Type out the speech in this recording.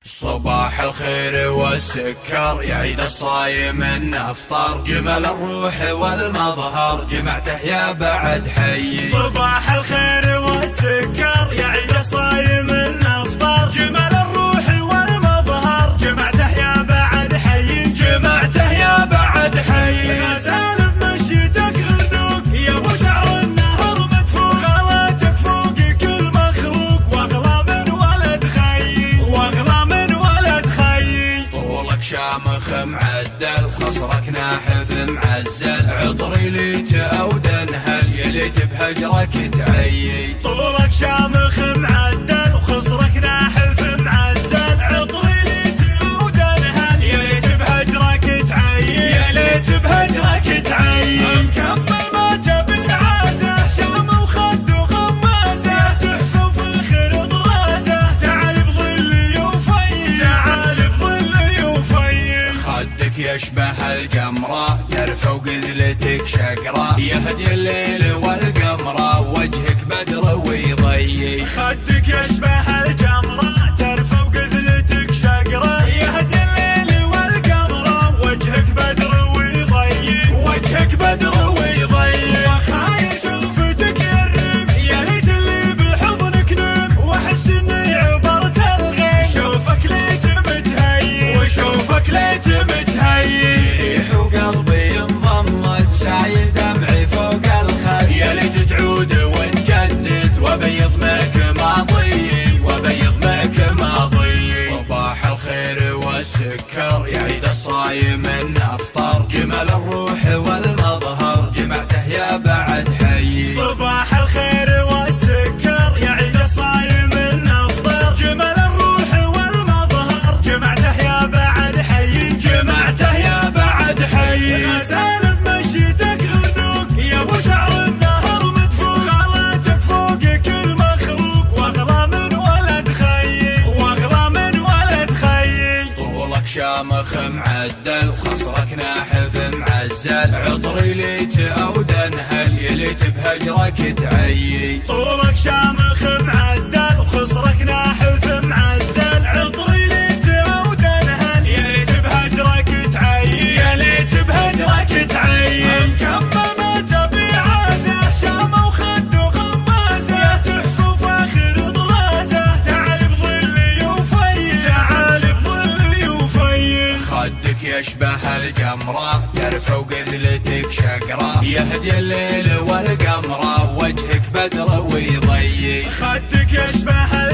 صباح الخير والسكر يا عيد الصايم النفطر، جمال الروح والمظهر جمعته يا بعد حي. صباح الخير والسكر يا عيد الصايم النفطر، جمال الروح والمظهر جمعته يا بعد حي. جمعته يا بعد حي. غزال بمشيتك غنوق يا ابو شعر النهر مدفوق، غلاتك فوق كل مخلوق واغلى من ولد خي، واغلى من ولد خي. طولك شامخ معدل خصرك ناحف معزل، عطري ليت او دنهل يليت بهجرك تعيي. طولك شامخ معدل وخصرك ناحف معزل، عطري ليت او دنهل يليت بهجرك تعيي، يليت بهجرك تعيي. مكمل ما تبي عازه، شام وخد وغمازه، تحفه وفخر طرازه، تعال بظلي وفي، تعال بظلي وفي. خدك يشبه الجمرة جرفة وقذلتك شقرة، يهدي الليل والقمرة وجهك بدر ويضيي. خدك يشبه الجمرة ترفع وقذلتك شقرة، يهدي الليل والقمرة وجهك بدر ويضيي، وجهك بدر ويضيي. وخايل شوفتك يرم يا ليت اللي بحضنك نم، واحس اني عبرت الغيم، شوفك ليت متهيي، وشوفك ليت متهيي. ريح وقلبي انضمت سايل دمعي فوق الخد، يا ليت تعود ونجدد وبيض معك ماضي، وبيض معك ماضي. صباح الخير والسكر يا عيد الصايم النفطر، جمال الروح والمظهر جمعته يا بعد حي. صباح الخير والسكر يا عيد الصايم النفطر، جمال الروح والمظهر جمعته يا بعد حي، جمعته يا بعد حي. غزال بمشيتك غنوق يا ابو شعر النهر مدفوق، غلاتك فوق كل مخلوق واغلى من ولد خي، واغلى من ولد خي. طولك شامخ معدل خصرك ناحف معزل، عطري ليت او دنهل يليت بهجرك تعيي. طولك شامخ معدل وخصرك ناحف معزل، عطري ليت او دنهل يليت بهجرك تعيي، يليت بهجرك تعيي. مكمل ما تبي عازه، شامه وخد وغمازه، تحفه وفاخر طرازه، تعال بظلي وفي، تعال بظلي وفي. خدك يشبه الجمرة جرفة وقذلتك شقرة، يهدي الليل والقمرة وجهك بدر ويضيي. خدك يشبه